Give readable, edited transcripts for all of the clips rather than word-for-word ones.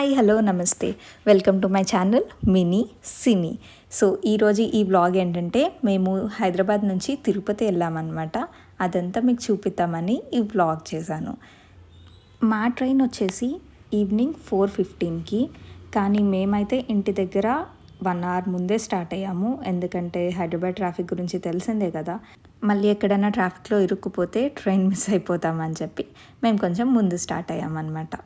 Hi hello నమస్తే welcome to my channel mini cine. So ఈరోజు ఈ వ్లాగ్ ఏంటంటే మేము హైదరాబాద్ నుంచి తిరుపతి వెళ్ళామన్నమాట. అదంతా మీకు చూపిద్దామని ఈ వ్లాగ్ చేశాను. మా ట్రైన్ వచ్చేసి ఈవినింగ్ 4:15కి, కానీ మేమైతే ఇంటి దగ్గర 1 hour ముందే స్టార్ట్ అయ్యాము. ఎందుకంటే హైదరాబాద్ ట్రాఫిక్ గురించి తెలిసిందే కదా, మళ్ళీ ఎక్కడైనా ట్రాఫిక్లో ఇరుక్కుపోతే ట్రైన్ మిస్ అయిపోతామని చెప్పి మేము కొంచెం ముందు స్టార్ట్ అయ్యామన్నమాట.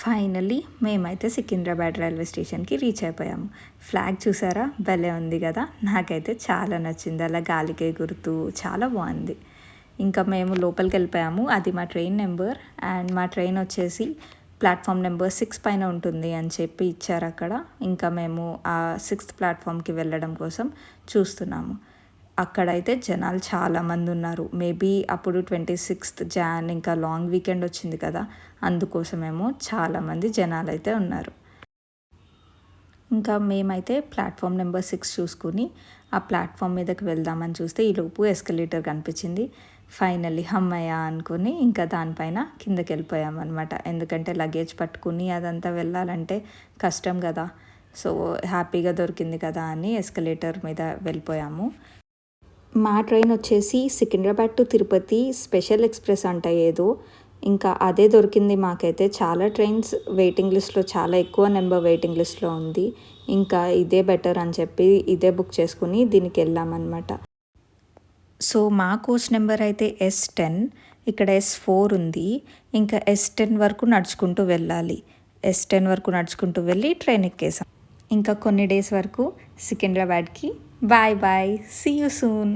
ఫైనల్లీ మేమైతే సికింద్రాబాద్ రైల్వే స్టేషన్కి రీచ్ అయిపోయాము. ఫ్లాగ్ చూసారా, భలే ఉంది కదా. నాకైతే చాలా నచ్చింది, అలా గాలికి ఎగురుతూ చాలా బాగుంది. ఇంకా మేము లోపలికి వెళ్ళిపోయాము. అది మా ట్రైన్ నెంబర్, అండ్ మా ట్రైన్ వచ్చేసి ప్లాట్ఫామ్ నెంబర్ 6 పైన ఉంటుంది అని చెప్పి ఇచ్చారు అక్కడ. ఇంకా మేము ఆ 6th ప్లాట్ఫామ్కి వెళ్ళడం కోసం చూస్తున్నాము. అక్కడైతే జనాలు చాలామంది ఉన్నారు. మేబీ అప్పుడు 26th Jan, ఇంకా లాంగ్ వీకెండ్ వచ్చింది కదా, అందుకోసమేమో చాలామంది జనాలు అయితే ఉన్నారు. ఇంకా మేమైతే ప్లాట్ఫామ్ నెంబర్ 6 చూసుకుని ఆ ప్లాట్ఫామ్ మీదకి వెళ్దామని చూస్తే ఈలోపు ఎస్కలేటర్ కనిపించింది. ఫైనల్లీ హమ్మయ్య అనుకుని ఇంకా దానిపైన కిందకి వెళ్ళిపోయామన్నమాట. ఎందుకంటే లగేజ్ పట్టుకుని అదంతా వెళ్ళాలంటే కష్టం కదా. సో హ్యాపీగా దొరికింది కదా అని ఎస్కలేటర్ మీద వెళ్ళిపోయాము. మా ట్రైన్ వచ్చేసి Secunderabad to Tirupati special express అంట ఏదో, ఇంకా అదే దొరికింది మాకైతే. చాలా ట్రైన్స్ వెయిటింగ్ లిస్ట్లో, చాలా ఎక్కువ నెంబర్ వెయిటింగ్ లిస్ట్లో ఉంది. ఇంకా ఇదే బెటర్ అని చెప్పి ఇదే బుక్ చేసుకుని దీనికి వెళ్ళామన్నమాట. సో మా కోచ్ నెంబర్ అయితే S10, ఇక్కడ S4 ఉంది. ఇంకా S10 వరకు నడుచుకుంటూ వెళ్ళాలి. S10 వరకు నడుచుకుంటూ వెళ్ళి ట్రైన్ ఎక్కేసాం. ఇంకా కొన్ని డేస్ వరకు సికింద్రాబాద్కి bye bye, see you soon.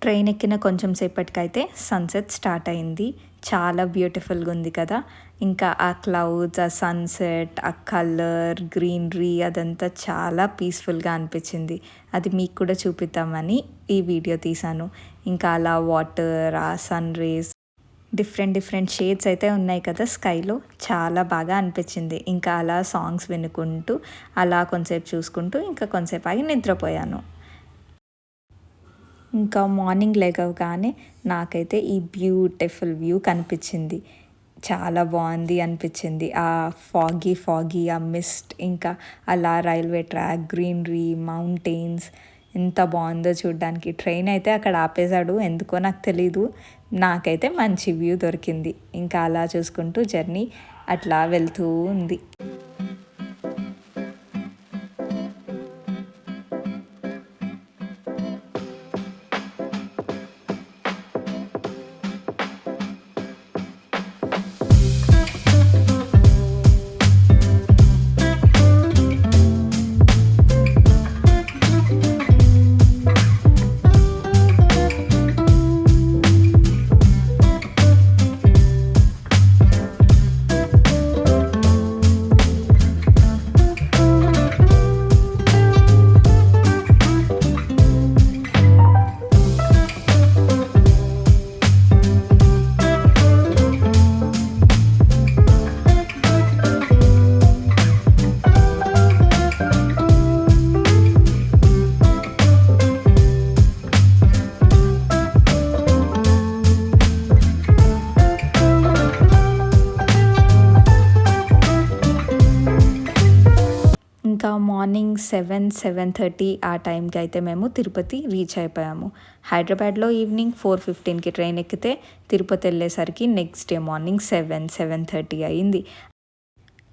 Train ఎక్కిన కొంచెం సేపటికైతే సన్సెట్ స్టార్ట్ అయింది. చాలా బ్యూటిఫుల్గా ఉంది కదా. ఇంకా ఆ క్లౌడ్స్, ఆ సన్సెట్, ఆ కలర్, గ్రీనరీ అదంతా చాలా పీస్ఫుల్గా అనిపించింది. అది మీకు కూడా చూపిద్దామని ఈ వీడియో తీశాను. ఇంకా అలా వాటర్, ఆ సన్ రేస్, డిఫరెంట్ షేడ్స్ అయితే ఉన్నాయి కదా స్కైలో, చాలా బాగా అనిపించింది. ఇంకా అలా సాంగ్స్ వినుకుంటూ అలా కొంతసేపు చూసుకుంటూ ఇంకా కొంతసేపు ఆగి నిద్రపోయాను. ఇంకా మార్నింగ్ లేవగానే నాకైతే ఈ బ్యూటిఫుల్ వ్యూ కనిపించింది. చాలా బాగుంది అనిపించింది. ఆ ఫాగీ ఆ మిస్ట్, ఇంకా అలా రైల్వే ట్రాక్, గ్రీనరీ, మౌంటైన్స్, ఎంత బాగుందో చూడడానికి. ట్రైన్ అయితే అక్కడ ఆపేశాడు, ఎందుకో నాకు తెలీదు. నాకైతే మంచి వ్యూ దొరికింది. ఇంకా అలా చూసుకుంటూ జర్నీ అట్లా వెళ్తూ ఉంది. ఇంకా మార్నింగ్ 7:30 ఆ టైంకి అయితే మేము తిరుపతి రీచ్ అయిపోయాము. హైదరాబాద్లో ఈవినింగ్ 4:15కి ట్రైన్ ఎక్కితే తిరుపతి వెళ్ళేసరికి నెక్స్ట్ డే మార్నింగ్ 7:30 అయింది.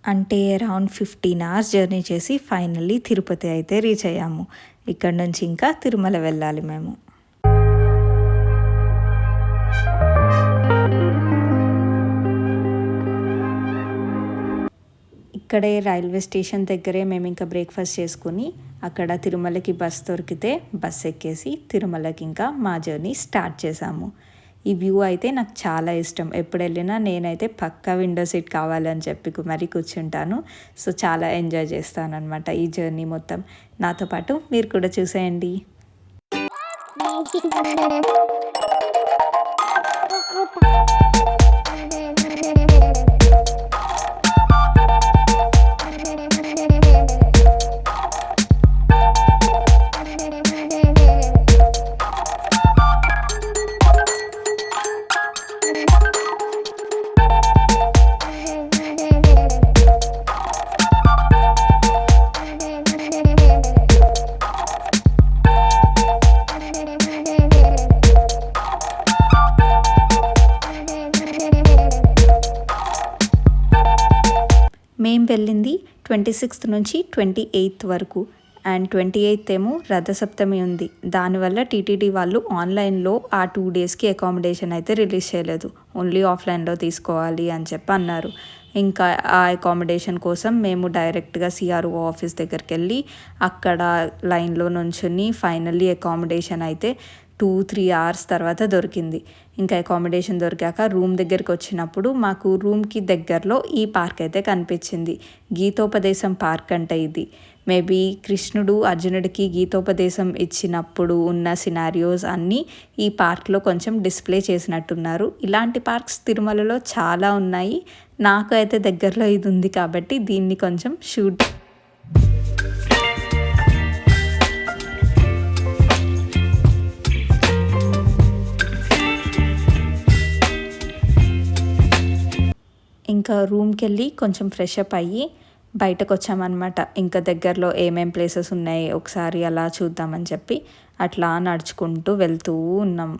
అంటే అరౌండ్ 15 అవర్స్ జర్నీ చేసి ఫైనల్లీ తిరుపతి అయితే రీచ్ అయ్యాము. ఇక్కడ నుంచి ఇంకా తిరుమల వెళ్ళాలి మేము. ఇక్కడే రైల్వే స్టేషన్ దగ్గరే మేము ఇంకా బ్రేక్ఫాస్ట్ చేసుకుని అక్కడ తిరుమలకి బస్ దొరికితే బస్ ఎక్కేసి తిరుమలకి ఇంకా మా జర్నీ స్టార్ట్ చేసాము. ఈ వ్యూ అయితే నాకు చాలా ఇష్టం. ఎప్పుడు వెళ్ళినా నేనైతే పక్కా విండో సీట్ కావాలని చెప్పి మరీ కూర్చుంటాను. సో చాలా ఎంజాయ్ చేస్తాను అనమాట ఈ జర్నీ మొత్తం. నాతో పాటు మీరు కూడా చూసేయండి. మేము వెళ్ళింది 26th నుంచి 28th వరకు. అండ్ 28th ఏమో రథసప్తమి ఉంది. దానివల్ల టీటీడీ వాళ్ళు ఆన్లైన్లో ఆ 2 daysకి అకామిడేషన్ అయితే రిలీజ్ చేయలేదు. ఓన్లీ ఆఫ్లైన్లో తీసుకోవాలి అని చెప్పి అన్నారు. ఇంకా ఆ అకామిడేషన్ కోసం మేము డైరెక్ట్గా సిఆర్ఓ ఆఫీస్ దగ్గరికి వెళ్ళి అక్కడ లైన్లో నుంచుని ఫైనల్లీ అకామిడేషన్ అయితే 2-3 hours తర్వాత దొరికింది. ఇంకా అకామిడేషన్ దొరికాక రూమ్ దగ్గరికి వచ్చినప్పుడు మాకు రూమ్కి దగ్గరలో ఈ పార్క్ అయితే కనిపించింది. గీతోపదేశం పార్క్ అంటే ఇది మేబీ కృష్ణుడు అర్జునుడికి గీతోపదేశం ఇచ్చినప్పుడు ఉన్న సినారియోస్ అన్నీ ఈ పార్క్లో కొంచెం డిస్ప్లే చేసినట్టున్నారు. ఇలాంటి పార్క్స్ తిరుమలలో చాలా ఉన్నాయి. నాకు అయితే దగ్గరలో ఇది ఉంది కాబట్టి దీన్ని కొంచెం షూట్ ఇంకా రూమ్కి వెళ్ళి కొంచెం ఫ్రెష్ అప్ అయ్యి బయటకు వచ్చామన్నమాట. ఇంకా దగ్గరలో ఏమేం ప్లేసెస్ ఉన్నాయి ఒకసారి అలా చూద్దామని చెప్పి అట్లా నడుచుకుంటూ వెళ్తూ ఉన్నాం.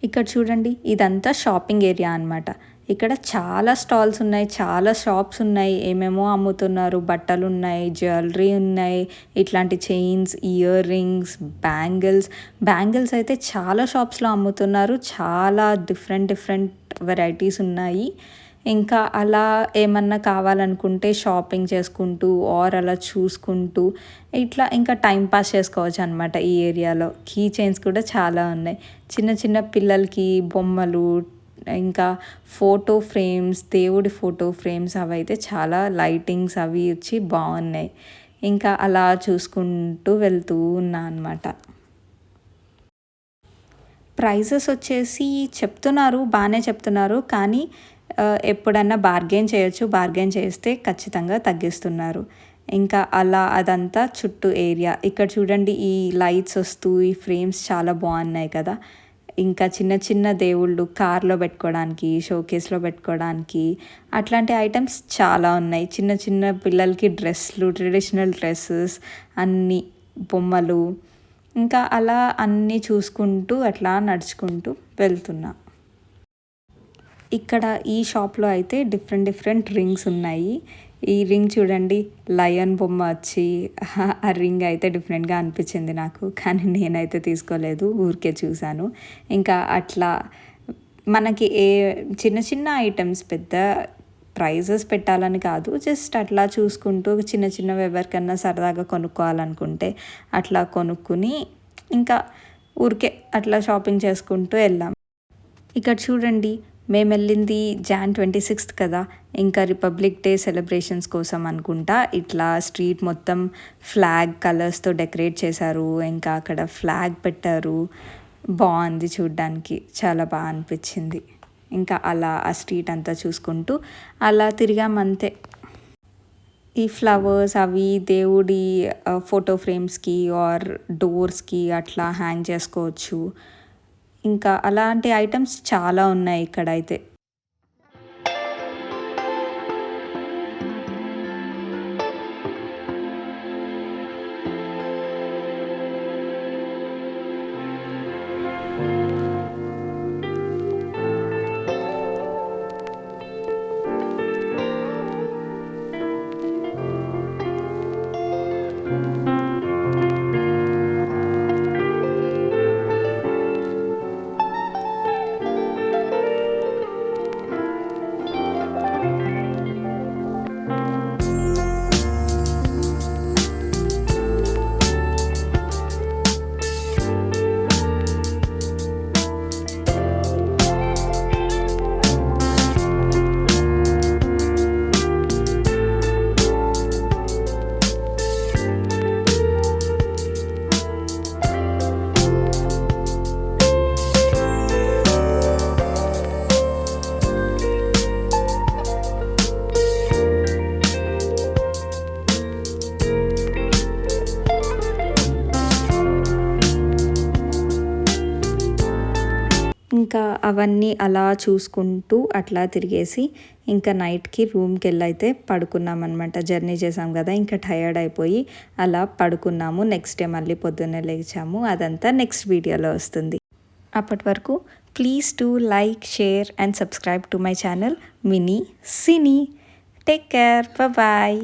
ఇక్కడ చూడండి ఇదంతా షాపింగ్ ఏరియా అనమాట. ఇక్కడ చాలా స్టాల్స్ ఉన్నాయి, చాలా షాప్స్ ఉన్నాయి. ఏమేమో అమ్ముతున్నారు. బట్టలు ఉన్నాయి, జ్యువెలరీ ఉన్నాయి, ఇట్లాంటి చైన్స్, ఇయర్ రింగ్స్, బ్యాంగిల్స్ అయితే చాలా షాప్స్లో అమ్ముతున్నారు. చాలా డిఫరెంట్ వెరైటీస్ ఉన్నాయి. ఇంకా అలా ఏమన్నా కావాలనుకుంటే షాపింగ్ చేసుకుంటూ ఆర్ అలా చూసుకుంటూ ఇట్లా ఇంకా టైం పాస్ చేసుకోవచ్చు అనమాట. ఈ ఏరియాలో కీ చైన్స్ కూడా చాలా ఉన్నాయి. చిన్న పిల్లలకి బొమ్మలు, ఇంకా ఫోటో ఫ్రేమ్స్, దేవుడి ఫోటో ఫ్రేమ్స్ అవైతే చాలా లైటింగ్స్ అవి వచ్చి బాగున్నాయి. ఇంకా అలా చూసుకుంటూ వెళ్తూ ఉన్నా అనమాట. ప్రైజెస్ వచ్చేసి బాగానే చెప్తున్నారు, కానీ ఎప్పుడన్నా బార్గెన్ చేయొచ్చు. బార్గెన్ చేస్తే ఖచ్చితంగా తగ్గిస్తున్నారు. ఇంకా అలా అదంతా చుట్టూ ఏరియా. ఇక్కడ చూడండి ఈ లైట్స్ వస్తూ ఈ ఫ్రేమ్స్ చాలా బాగున్నాయి కదా. ఇంకా చిన్న దేవుళ్ళు కార్లో పెట్టుకోవడానికి, షోకేస్లో పెట్టుకోవడానికి అట్లాంటి ఐటమ్స్ చాలా ఉన్నాయి. చిన్న పిల్లలకి డ్రెస్లు, ట్రెడిషనల్ డ్రెస్సెస్, అన్నీ బొమ్మలు, ఇంకా అలా అన్నీ చూసుకుంటూ అట్లా నడుచుకుంటూ వెళ్తున్నా. ఇక్కడ ఈ షాప్లో అయితే డిఫరెంట్ రింగ్స్ ఉన్నాయి. ఈ రింగ్ చూడండి, లయన్ బొమ్మ వచ్చి ఆ రింగ్ అయితే డిఫరెంట్గా అనిపించింది నాకు, కానీ నేనైతే తీసుకోలేదు, ఊరికే చూశాను. ఇంకా అట్లా మనకి చిన్న ఐటమ్స్, పెద్ద ప్రైజెస్ పెట్టాలని కాదు, జస్ట్ అట్లా చూసుకుంటూ చిన్నవి ఎవరికన్నా సరదాగా కొనుక్కోవాలనుకుంటే అట్లా కొనుక్కుని ఇంకా ఊరికే అట్లా షాపింగ్ చేసుకుంటూ వెళ్ళాం. ఇక్కడ చూడండి మేము వెళ్ళింది Jan 26th కదా, ఇంకా రిపబ్లిక్ డే సెలబ్రేషన్స్ కోసం అనుకుంటా. ఇట్లా స్ట్రీట్ మొత్తం ఫ్లాగ్ కలర్స్తో డెకరేట్ చేశారు. ఇంకా అక్కడ ఫ్లాగ్ పెట్టారు. బాగుంది చూడ్డానికి, చాలా బాగా అనిపించింది. ఇంకా అలా ఆ స్ట్రీట్ అంతా చూసుకుంటూ అలా తిరిగామంతే. ఈ ఫ్లవర్స్ అవి దేవుడి ఫోటో ఫ్రేమ్స్కి ఆర్ డోర్స్కి అట్లా హ్యాంగ్ చేసుకోవచ్చు. ఇంకా అలాంటి ఐటమ్స్ చాలా ఉన్నాయి ఇక్కడైతే. ఇంకా అవన్నీ అలా చూసుకుంటూ అట్లా తిరిగేసి ఇంకా నైట్కి రూమ్కి వెళ్ళైతే పడుకున్నాం అనమాట. జర్నీ చేసాం కదా, ఇంకా టయర్డ్ అయిపోయి అలా పడుకున్నాము. నెక్స్ట్ డే మళ్ళీ పొద్దున్నే లేచాము. అదంతా నెక్స్ట్ వీడియోలో వస్తుంది. అప్పటి వరకు please to like, share and subscribe to my channel mini cine. Take care, bye.